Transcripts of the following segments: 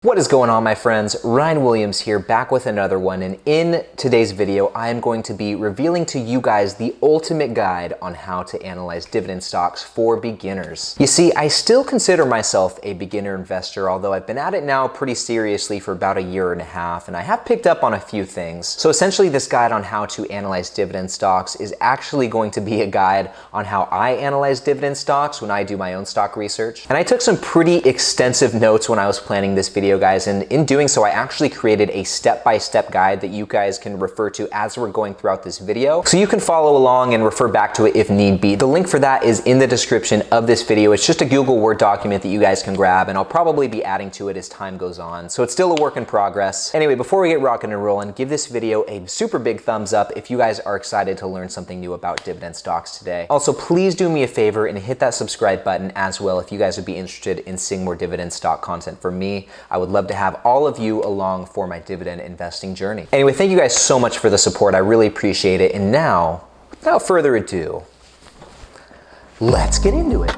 What is going on, my friends? Ryan Williams here, back with another one, and in today's video I am going to be revealing to you guys the ultimate guide on how to analyze dividend stocks for beginners. You see, I still consider myself a beginner investor, although I've been at it now pretty seriously for about a year and a half, and I have picked up on a few things. So essentially this guide on how to analyze dividend stocks is actually going to be a guide on how I analyze dividend stocks when I do my own stock research. And I took some pretty extensive notes when I was planning this video, guys, and in doing so I actually created a step-by-step guide that you guys can refer to as we're going throughout this video, so you can follow along and refer back to it if need be. The link for that is in the description of this video. It's just a Google Word document that you guys can grab, and I'll probably be adding to it as time goes on, so it's still a work in progress. Anyway, before we get rocking and rolling, give this video a super big thumbs up if you guys are excited to learn something new about dividend stocks today. Also, please do me a favor and hit that subscribe button as well if you guys would be interested in seeing more dividend stock content from me. I would love to have all of you along for my dividend investing journey. Anyway, thank you guys so much for the support. I really appreciate it. And now, without further ado, let's get into it.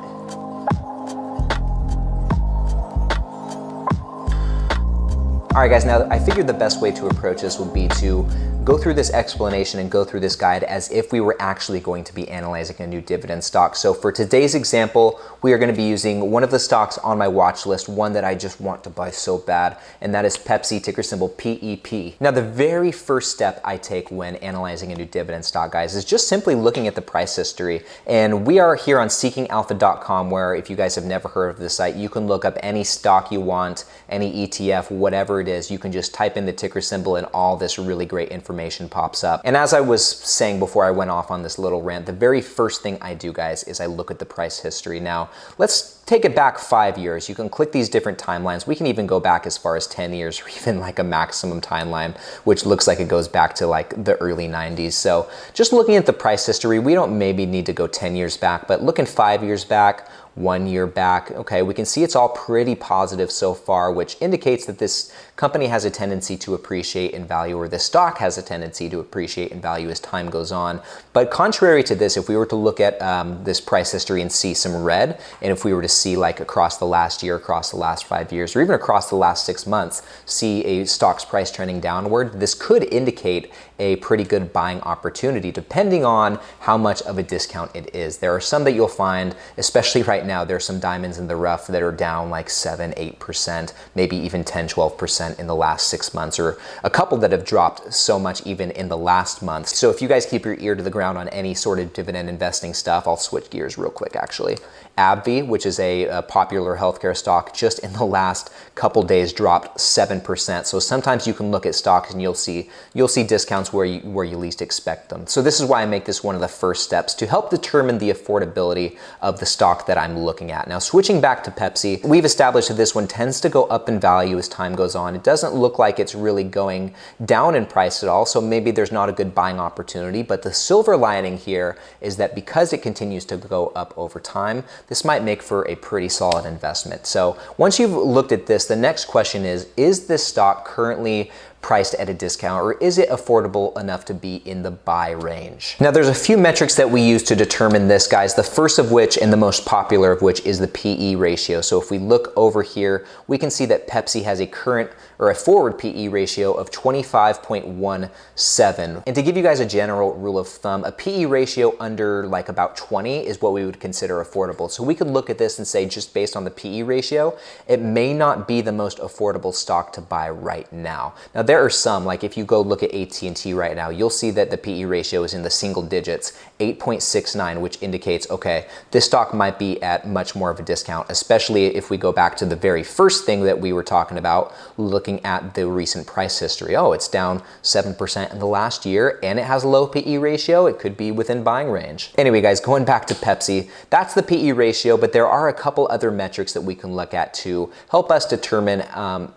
All right, guys, now I figured the best way to approach this would be to go through this explanation and go through this guide as if we were actually going to be analyzing a new dividend stock. So for today's example, we are going to be using one of the stocks on my watch list, one that I just want to buy so bad, and that is Pepsi, ticker symbol PEP. Now, the very first step I take when analyzing a new dividend stock, guys, is just simply looking at the price history. And we are here on seekingalpha.com, where if you guys have never heard of this site, you can look up any stock you want, any ETF, whatever it is. You can just type in the ticker symbol and all this really great information pops up. And as I was saying before I went off on this little rant, the very first thing I do, guys, is I look at the price history. Now, let's take it back 5 years. You can click these different timelines. We can even go back as far as 10 years or even like a maximum timeline, which looks like it goes back to like the early 90s. So just looking at the price history, we don't maybe need to go 10 years back, but looking 5 years back, 1 year back, okay, we can see it's all pretty positive so far, which indicates that this company has a tendency to appreciate in value, or this stock has a tendency to appreciate in value as time goes on. But contrary to this, if we were to look at this price history and see some red, and if we were to see like across the last year, across the last 5 years, or even across the last 6 months, see a stock's price trending downward, this could indicate a pretty good buying opportunity depending on how much of a discount it is. There are some that you'll find, especially right now, there's some diamonds in the rough that are down like 7-8%, maybe even 10-12% in the last 6 months, or a couple that have dropped so much even in the last month. So if you guys keep your ear to the ground on any sort of dividend investing stuff, I'll switch gears real quick actually. AbbVie, which is a popular healthcare stock, just in the last couple days dropped 7%. So sometimes you can look at stocks and you'll see discounts where you least expect them. So this is why I make this one of the first steps to help determine the affordability of the stock that I'm looking at. Now, switching back to Pepsi, we've established that this one tends to go up in value as time goes on. It doesn't look like it's really going down in price at all, so maybe there's not a good buying opportunity. But the silver lining here is that because it continues to go up over time, this might make for a pretty solid investment. So once you've looked at this, the next question is this stock currently priced at a discount, or is it affordable enough to be in the buy range? Now, there's a few metrics that we use to determine this, guys. The first of which, and the most popular of which, is the PE ratio. So if we look over here, we can see that Pepsi has a current or a forward PE ratio of 25.17. And to give you guys a general rule of thumb, a PE ratio under like about 20 is what we would consider affordable. So we could look at this and say, just based on the PE ratio, it may not be the most affordable stock to buy right now. Now, there are some, like if you go look at AT&T right now, you'll see that the PE ratio is in the single digits, 8.69, which indicates, okay, this stock might be at much more of a discount, especially if we go back to the very first thing that we were talking about, looking at the recent price history. Oh, it's down 7% in the last year, and it has a low PE ratio. It could be within buying range. Anyway, guys, going back to Pepsi, that's the PE ratio, but there are a couple other metrics that we can look at to help us determine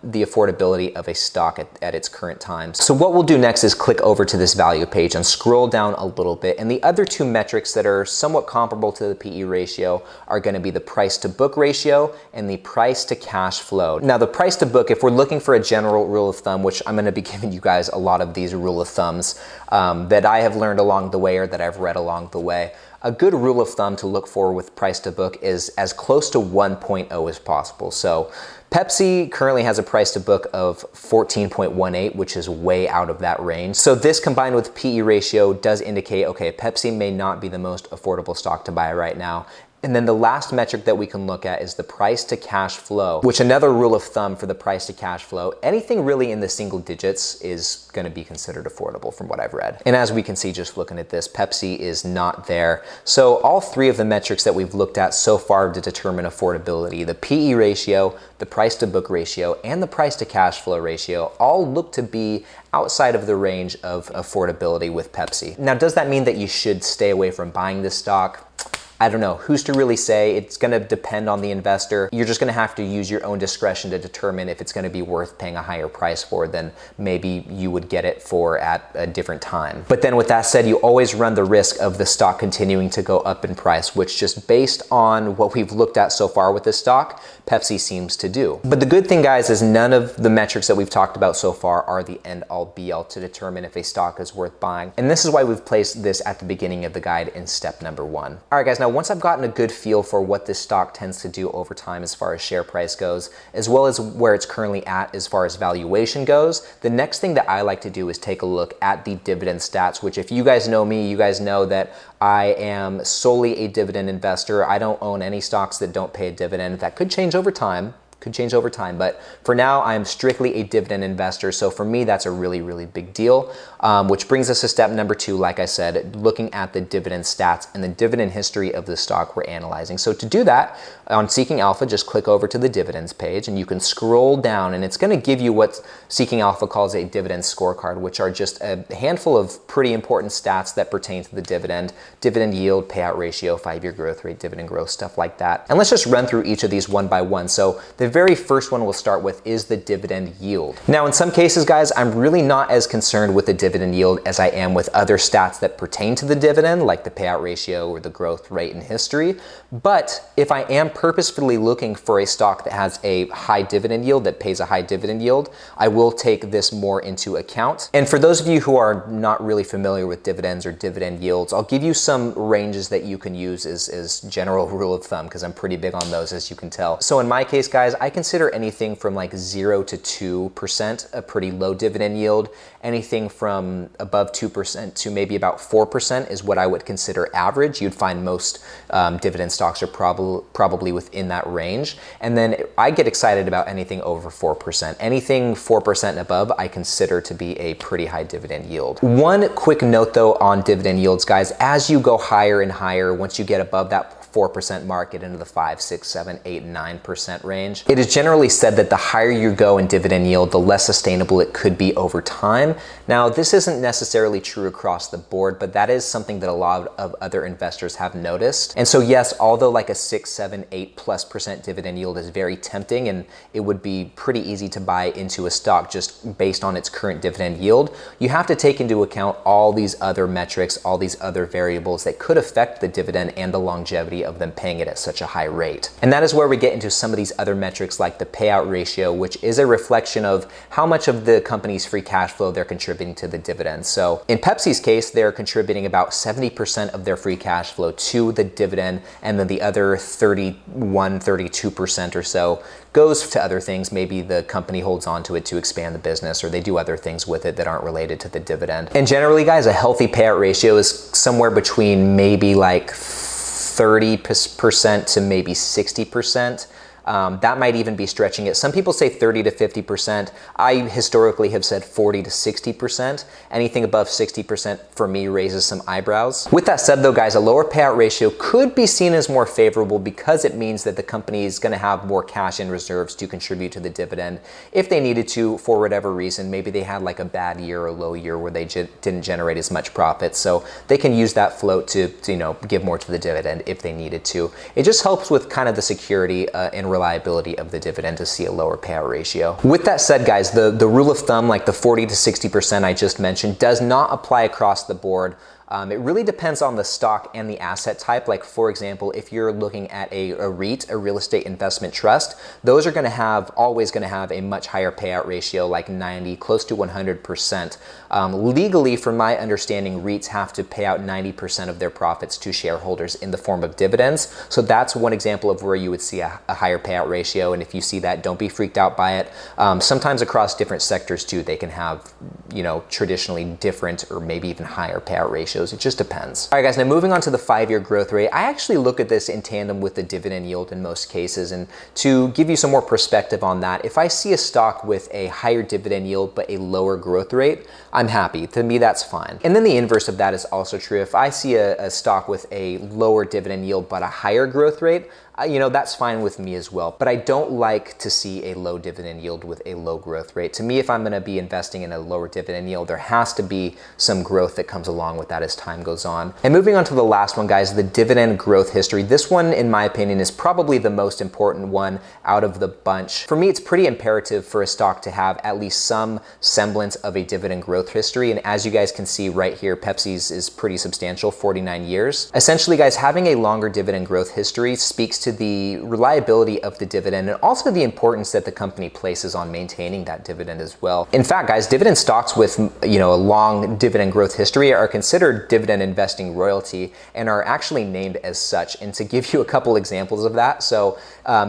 the affordability of a stock at its current times. So what we'll do next is click over to this value page and scroll down a little bit. And the other two metrics that are somewhat comparable to the PE ratio are going to be the price to book ratio and the price to cash flow. Now, the price to book, if we're looking for a general rule of thumb, which I'm going to be giving you guys a lot of these rule of thumbs that I have learned along the way or that I've read along the way. a good rule of thumb to look for with price to book is as close to 1.0 as possible. So Pepsi currently has a price to book of 14.18, which is way out of that range. So this combined with PE ratio does indicate, okay, Pepsi may not be the most affordable stock to buy right now. And then the last metric that we can look at is the price to cash flow, which another rule of thumb for the price to cash flow, anything really in the single digits is going to be considered affordable from what I've read. And as we can see, just looking at this, Pepsi is not there. So all three of the metrics that we've looked at so far to determine affordability, the PE ratio, the price to book ratio, and the price to cash flow ratio all look to be outside of the range of affordability with Pepsi. Now, does that mean that you should stay away from buying this stock? I don't know. Who's to really say? It's going to depend on the investor. You're just going to have to use your own discretion to determine if it's going to be worth paying a higher price for than maybe you would get it for at a different time. But then with that said, you always run the risk of the stock continuing to go up in price, which just based on what we've looked at so far with this stock, Pepsi seems to do. But the good thing, guys, is none of the metrics that we've talked about so far are the end all be all to determine if a stock is worth buying. And this is why we've placed this at the beginning of the guide in step number 1. All right, guys, now once I've gotten a good feel for what this stock tends to do over time as far as share price goes, as well as where it's currently at as far as valuation goes, the next thing that I like to do is take a look at the dividend stats, which if you guys know me, you guys know that I am solely a dividend investor. I don't own any stocks that don't pay a dividend. That could change over time. But for now, I am strictly a dividend investor. So for me, that's a really, really big deal, which brings us to step number 2, like I said, looking at the dividend stats and the dividend history of the stock we're analyzing. So to do that, on Seeking Alpha, just click over to the dividends page and you can scroll down and it's going to give you what Seeking Alpha calls a dividend scorecard, which are just a handful of pretty important stats that pertain to the dividend yield, payout ratio, 5-year growth rate, dividend growth, stuff like that. And let's just run through each of these one by one. So the very first one we'll start with is the dividend yield. Now, in some cases, guys, I'm really not as concerned with the dividend yield as I am with other stats that pertain to the dividend, like the payout ratio or the growth rate in history. But if I am purposefully looking for a stock that has a high dividend yield, that pays a high dividend yield, I will take this more into account. And for those of you who are not really familiar with dividends or dividend yields, I'll give you some ranges that you can use as general rule of thumb, because I'm pretty big on those, as you can tell. So in my case, guys, I consider anything from like 0 to 2% a pretty low dividend yield. Anything from above 2% to maybe about 4% is what I would consider average. You'd find most dividend stocks are probably within that range. And then I get excited about anything over 4%. Anything 4% and above, I consider to be a pretty high dividend yield. One quick note though on dividend yields, guys, as you go higher and higher, once you get above that 4% mark, get into the 5, 6, 7, 8, 9% range. It is generally said that the higher you go in dividend yield, the less sustainable it could be over time. Now, this isn't necessarily true across the board, but that is something that a lot of other investors have noticed. And so yes, although like a 6, 7, 8+% dividend yield is very tempting and it would be pretty easy to buy into a stock just based on its current dividend yield, you have to take into account all these other metrics, all these other variables that could affect the dividend and the longevity of them paying it at such a high rate. And that is where we get into some of these other metrics like the payout ratio, which is a reflection of how much of the company's free cash flow they're contributing to the dividend. So in Pepsi's case, they're contributing about 70% of their free cash flow to the dividend, and then the other 31, 32% or so goes to other things. Maybe the company holds on to it to expand the business, or they do other things with it that aren't related to the dividend. And generally, guys, a healthy payout ratio is somewhere between maybe like 30% to maybe 60%. That might even be stretching it. Some people say 30 to 50%. I historically have said 40 to 60%. Anything above 60% for me raises some eyebrows. With that said though, guys, a lower payout ratio could be seen as more favorable because it means that the company is going to have more cash in reserves to contribute to the dividend if they needed to for whatever reason. Maybe they had like a bad year or low year where they didn't generate as much profit, so they can use that float to give more to the dividend if they needed to. It just helps with kind of the security and reliability of the dividend to see a lower payout ratio. With that said, guys, the rule of thumb, like the 40 to 60% I just mentioned, does not apply across the board. It really depends on the stock and the asset type. Like for example, if you're looking at a REIT, a real estate investment trust, those are going to have always going to have a much higher payout ratio, like 90, close to 100%. Legally, from my understanding, REITs have to pay out 90% of their profits to shareholders in the form of dividends. So that's one example of where you would see a higher payout ratio. And if you see that, don't be freaked out by it. Sometimes across different sectors too, they can have, traditionally different or maybe even higher payout ratios. It just depends. All right, guys, now moving on to the 5-year growth rate. I actually look at this in tandem with the dividend yield in most cases. And to give you some more perspective on that, if I see a stock with a higher dividend yield but a lower growth rate, I'm happy. To me, that's fine. And then the inverse of that is also true. If I see a stock with a lower dividend yield but a higher growth rate, that's fine with me as well. But I don't like to see a low dividend yield with a low growth rate. To me, if I'm going to be investing in a lower dividend yield, there has to be some growth that comes along with that as time goes on. And moving on to the last one, guys, the dividend growth history. This one, in my opinion, is probably the most important one out of the bunch. For me, it's pretty imperative for a stock to have at least some semblance of a dividend growth history. And as you guys can see right here, Pepsi's is pretty substantial, 49 years. Essentially, guys, having a longer dividend growth history speaks to the reliability of the dividend and also the importance that the company places on maintaining that dividend as well. In fact, guys, dividend stocks with a long dividend growth history are considered dividend investing royalty and are actually named as such. And to give you a couple examples of that, so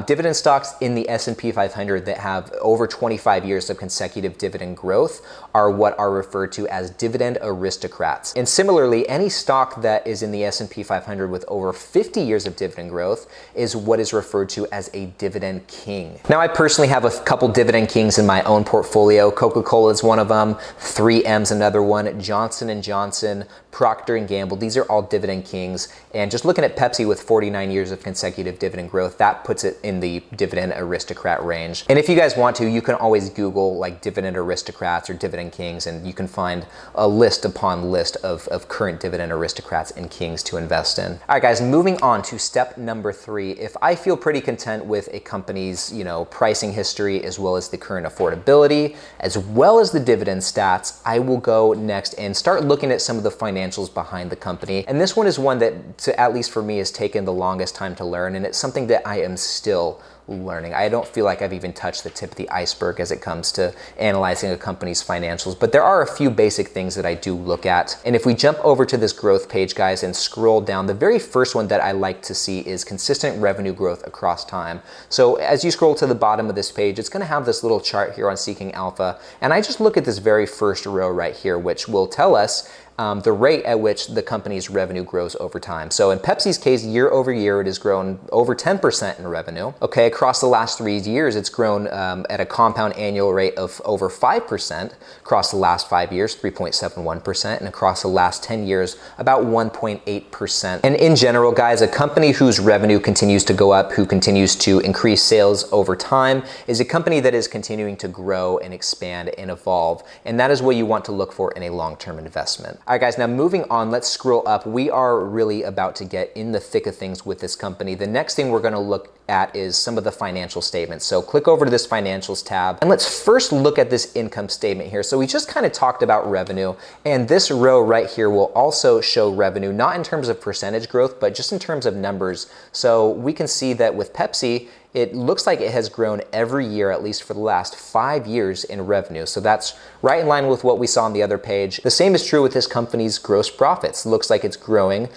dividend stocks in the S&P 500 that have over 25 years of consecutive dividend growth are what are referred to as dividend aristocrats. And similarly, any stock that is in the S&P 500 with over 50 years of dividend growth is what is referred to as a dividend king. Now, I personally have a couple dividend kings in my own portfolio. Coca-Cola is one of them, 3M's another one, Johnson & Johnson, Procter & Gamble. These are all dividend kings. And just looking at Pepsi with 49 years of consecutive dividend growth, that puts it in the dividend aristocrat range. And if you guys want to, you can always Google like dividend aristocrats or dividend kings, and you can find a list upon list of current dividend aristocrats and kings to invest in. All right, guys, moving on to step number 3. If I feel pretty content with a company's, pricing history, as well as the current affordability, as well as the dividend stats, I will go next and start looking at some of the financials behind the company. And this one is one that, at least for me, has taken the longest time to learn, and it's something that I am still learning. I don't feel like I've even touched the tip of the iceberg as it comes to analyzing a company's financials, but there are a few basic things that I do look at. And if we jump over to this growth page, guys, and scroll down, the very first one that I like to see is consistent revenue growth across time. So as you scroll to the bottom of this page, it's going to have this little chart here on Seeking Alpha, and I just look at this very first row right here, which will tell us the rate at which the company's revenue grows over time. So in Pepsi's case, year over year, it has grown over 10% in revenue. Okay, across the last 3 years, it's grown at a compound annual rate of over 5%. Across the last 5 years, 3.71%, and across the last 10 years, about 1.8%. And in general, guys, a company whose revenue continues to go up, who continues to increase sales over time, is a company that is continuing to grow and expand and evolve. And that is what you want to look for in a long-term investment. All right, guys, now moving on, let's scroll up. We are really about to get in the thick of things with this company. The next thing we're going to look at is some of the financial statements. So click over to this financials tab, and let's first look at this income statement here. So we just kind of talked about revenue, and this row right here will also show revenue, not in terms of percentage growth, but just in terms of numbers. So we can see that with Pepsi, it looks like it has grown every year, at least for the last 5 years in revenue. So that's right in line with what we saw on the other page. The same is true with this company's gross profits. Looks like it's growing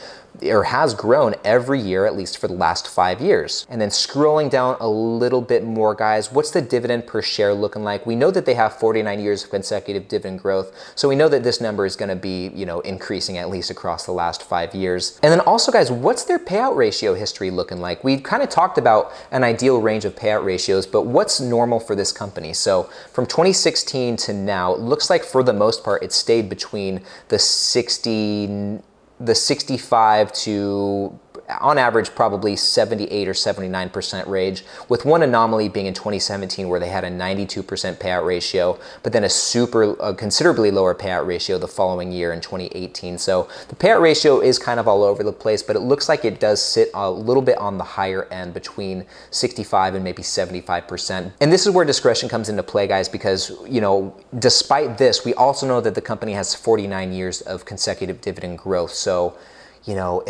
or has grown every year, at least for the last 5 years. And then scrolling down a little bit more, guys, what's the dividend per share looking like? We know that they have 49 years of consecutive dividend growth. So we know that this number is going to be, increasing at least across the last 5 years. And then also, guys, what's their payout ratio history looking like? We kind of talked about an ideal range of payout ratios, but what's normal for this company? So from 2016 to now, it looks like for the most part, it stayed between the 65 to on average probably 78 or 79% range, with one anomaly being in 2017 where they had a 92% payout ratio, but then a considerably lower payout ratio the following year in 2018. So the payout ratio is kind of all over the place, but it looks like it does sit a little bit on the higher end, between 65 and maybe 75%. And this is where discretion comes into play, guys, because, you know, despite this, we also know that the company has 49 years of consecutive dividend growth. So, you know,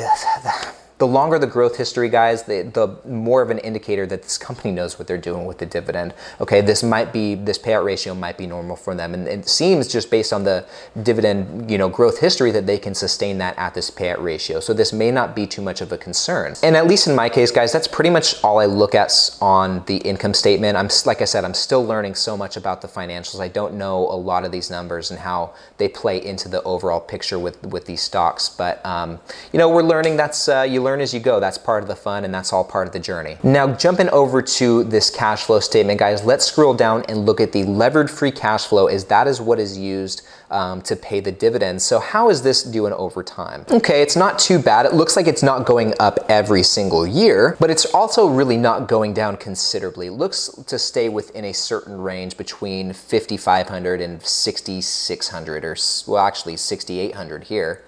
the longer the growth history, guys, the more of an indicator that this company knows what they're doing with the dividend. Okay, this payout ratio might be normal for them, and it seems, just based on the dividend, you know, growth history, that they can sustain that at this payout ratio. So this may not be too much of a concern. And at least in my case, guys, that's pretty much all I look at on the income statement. like I said, I'm still learning so much about the financials. I don't know a lot of these numbers and how they play into the overall picture with these stocks. But you know, we're learning. That's you learn as you go. That's part of the fun, and that's all part of the journey. Now, jumping over to this cash flow statement, guys, let's scroll down and look at the levered free cash flow, as that is what is used to pay the dividends. So how is this doing over time? Okay, it's not too bad. It looks like it's not going up every single year, but it's also really not going down considerably. It looks to stay within a certain range between 5,500 and 6,600, or well, actually 6,800 here.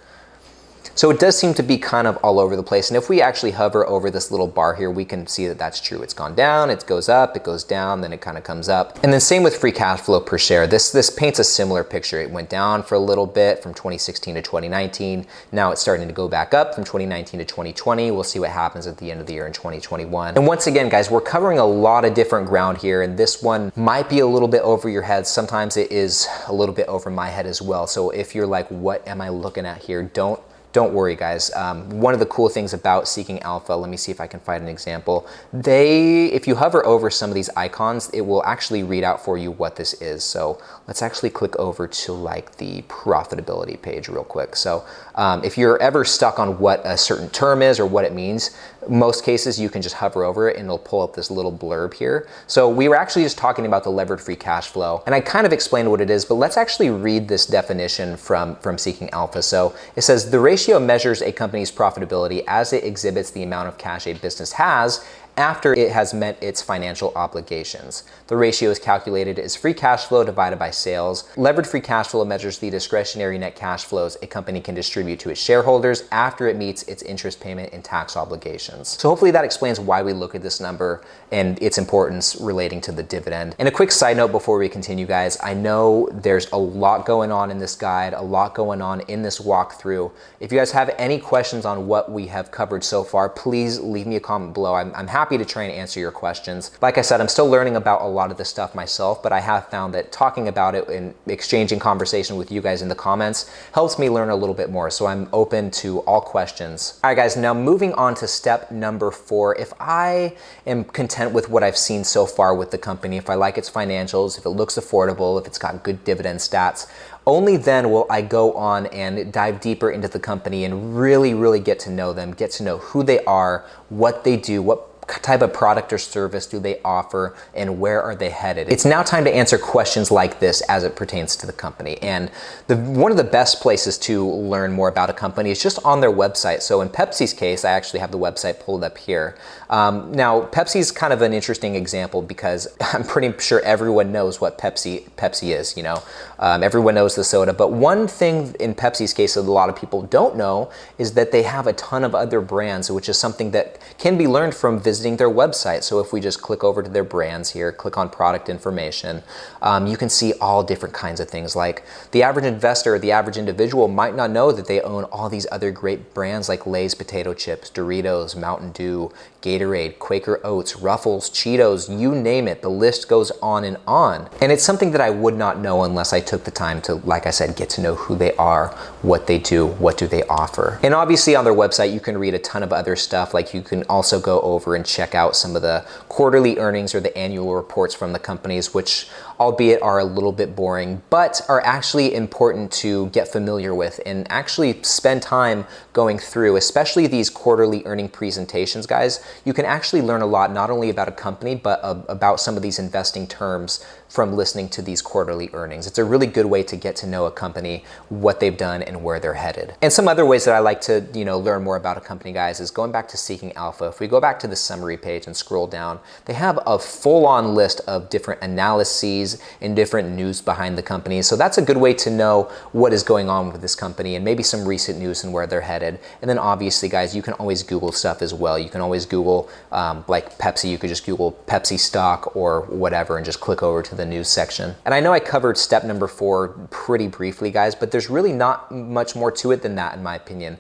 So it does seem to be kind of all over the place. And if we actually hover over this little bar here, we can see that that's true. It's gone down, it goes up, it goes down, then it kind of comes up. And then same with free cash flow per share. This paints a similar picture. It went down for a little bit from 2016 to 2019. Now it's starting to go back up from 2019 to 2020. We'll see what happens at the end of the year in 2021. And once again, guys, we're covering a lot of different ground here, and this one might be a little bit over your head. Sometimes it is a little bit over my head as well. So if you're like, what am I looking at here? Don't worry, guys. One of the cool things about Seeking Alpha, let me see if I can find an example. If you hover over some of these icons, it will actually read out for you what this is. So let's actually click over to like the profitability page real quick. So if you're ever stuck on what a certain term is or what it means, most cases you can just hover over it and it'll pull up this little blurb here. So we were actually just talking about the levered free cash flow, and I kind of explained what it is, but let's actually read this definition from Seeking Alpha. So it says the ratio measures a company's profitability as it exhibits the amount of cash a business has after it has met its financial obligations. The ratio is calculated as free cash flow divided by sales. Levered free cash flow measures the discretionary net cash flows a company can distribute to its shareholders after it meets its interest payment and tax obligations. So hopefully that explains why we look at this number and its importance relating to the dividend. And a quick side note before we continue, guys, I know there's a lot going on in this guide, a lot going on in this walkthrough. If you guys have any questions on what we have covered so far, please leave me a comment below. I'm happy to try and answer your questions. Like I said, I'm still learning about a lot of this stuff myself, but I have found that talking about it and exchanging conversation with you guys in the comments helps me learn a little bit more. So I'm open to all questions. All right, guys, now moving on to step number 4. If I am content with what I've seen so far with the company, if I like its financials, if it looks affordable, if it's got good dividend stats, only then will I go on and dive deeper into the company and really get to know them, get to know who they are, what they do, what type of product or service do they offer, and where are they headed. It's now time to answer questions like this as it pertains to the company. And one of the best places to learn more about a company is just on their website. So in Pepsi's case, I actually have the website pulled up here. Now, Pepsi's kind of an interesting example because I'm pretty sure everyone knows what Pepsi is, you know. Everyone knows the soda, but one thing in Pepsi's case that a lot of people don't know is that they have a ton of other brands, which is something that can be learned from visiting their website. So if we just click over to their brands here, click on product information, you can see all different kinds of things. Like the average investor, the average individual might not know that they own all these other great brands like Lay's potato chips, Doritos, Mountain Dew, Gatorade, Quaker Oats, Ruffles, Cheetos, you name it. The list goes on and on. And it's something that I would not know unless I took the time to, like I said, get to know who they are, what they do, what do they offer. And obviously on their website, you can read a ton of other stuff. Like you can also go over and check out some of the quarterly earnings or the annual reports from the companies, which albeit are a little bit boring, but are actually important to get familiar with and actually spend time going through, especially these quarterly earning presentations, guys. you can actually learn a lot, not only about a company, but about some of these investing terms from listening to these quarterly earnings. It's a really good way to get to know a company, what they've done, and where they're headed. And some other ways that I like to, learn more about a company, guys, is going back to Seeking Alpha. If we go back to the summary page and scroll down, they have a full-on list of different analyses and different news behind the company. So that's a good way to know what is going on with this company and maybe some recent news and where they're headed. And then obviously, guys, you can always Google stuff as well. You can always Google, like Pepsi, you could just Google Pepsi stock or whatever and just click over to the news section. And I know I covered step number 4 pretty briefly, guys, but there's really not much more to it than that, in my opinion.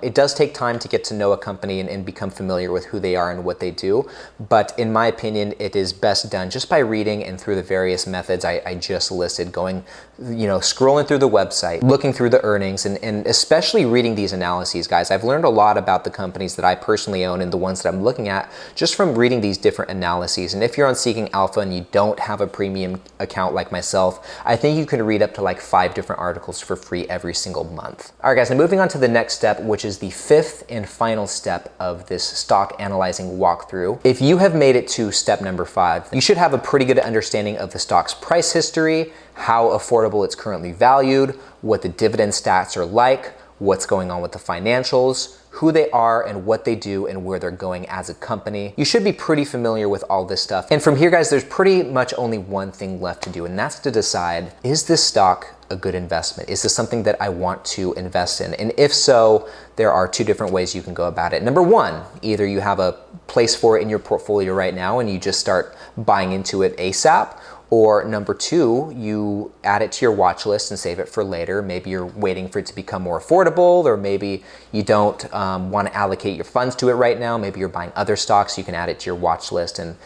It does take time to get to know a company and become familiar with who they are and what they do. But in my opinion, it is best done just by reading and through the various methods I just listed, going, scrolling through the website, looking through the earnings, and especially reading these analyses, guys. I've learned a lot about the companies that I personally own and the ones that I'm looking at just from reading these different analyses. And if you're on Seeking Alpha and you don't have a premium account like myself, I think you can read up to like 5 different articles for free every single month. All right, guys, now moving on to the next step, which is the 5th and final step of this stock analyzing walkthrough. If you have made it to step number 5, you should have a pretty good understanding of the stock's price history, how affordable it's currently valued, what the dividend stats are like, what's going on with the financials, who they are and what they do and where they're going as a company. You should be pretty familiar with all this stuff. And from here, guys, there's pretty much only one thing left to do, and that's to decide, is this stock a good investment? Is this something that I want to invest in? And if so, there are 2 different ways you can go about it. Number 1, either you have a place for it in your portfolio right now and you just start buying into it ASAP, or number 2, you add it to your watch list and save it for later. Maybe you're waiting for it to become more affordable, or maybe you don't want to allocate your funds to it right now. Maybe you're buying other stocks. You can add it to your watch list and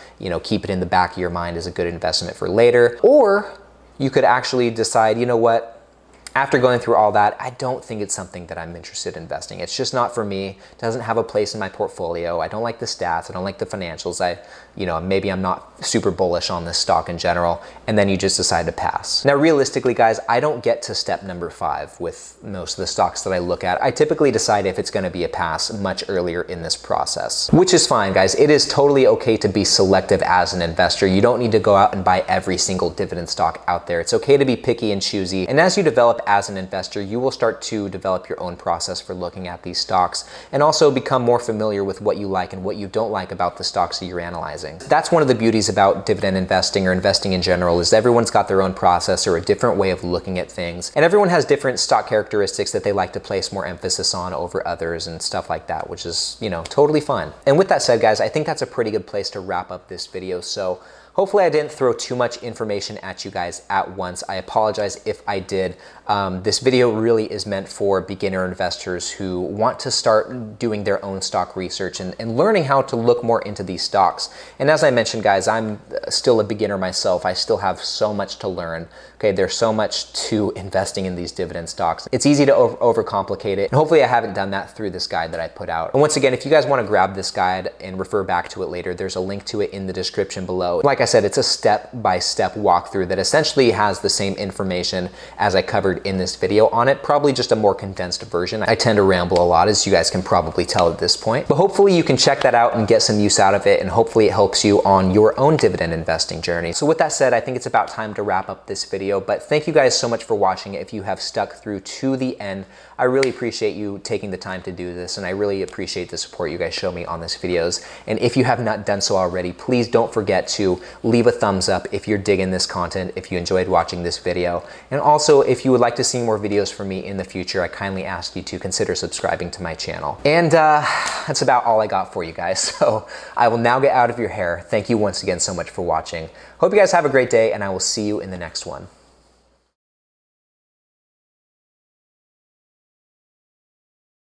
keep it in the back of your mind as a good investment for later. Or you could actually decide, after going through all that, I don't think it's something that I'm interested in investing. It's just not for me. It doesn't have a place in my portfolio. I don't like the stats. I don't like the financials. Maybe I'm not super bullish on this stock in general. And then you just decide to pass. Now, realistically, guys, I don't get to step number 5 with most of the stocks that I look at. I typically decide if it's going to be a pass much earlier in this process, which is fine, guys. It is totally okay to be selective as an investor. You don't need to go out and buy every single dividend stock out there. It's okay to be picky and choosy. And as you develop as an investor, you will start to develop your own process for looking at these stocks and also become more familiar with what you like and what you don't like about the stocks that you're analyzing. That's one of the beauties about dividend investing or investing in general, is everyone's got their own process or a different way of looking at things. And everyone has different stock characteristics that they like to place more emphasis on over others and stuff like that, which is, totally fine. And with that said, guys, I think that's a pretty good place to wrap up this video. So hopefully I didn't throw too much information at you guys at once. I apologize if I did. This video really is meant for beginner investors who want to start doing their own stock research and learning how to look more into these stocks. And as I mentioned, guys, I'm still a beginner myself. I still have so much to learn. Okay, there's so much to investing in these dividend stocks. It's easy to overcomplicate it. And hopefully I haven't done that through this guide that I put out. And once again, if you guys want to grab this guide and refer back to it later, there's a link to it in the description below. Like I said, it's a step-by-step walkthrough that essentially has the same information as I covered in this video on it, probably just a more condensed version. I tend to ramble a lot, as you guys can probably tell at this point, but hopefully you can check that out and get some use out of it, and hopefully it helps you on your own dividend investing journey. So with that said, I think it's about time to wrap up this video, but thank you guys so much for watching. If you have stuck through to the end, I really appreciate you taking the time to do this, and I really appreciate the support you guys show me on these videos. And if you have not done so already, please don't forget to leave a thumbs up if you're digging this content, if you enjoyed watching this video. And also, if you would like to see more videos from me in the future, I kindly ask you to consider subscribing to my channel. And that's about all I got for you guys. So I will now get out of your hair. Thank you once again so much for watching. Hope you guys have a great day, and I will see you in the next one.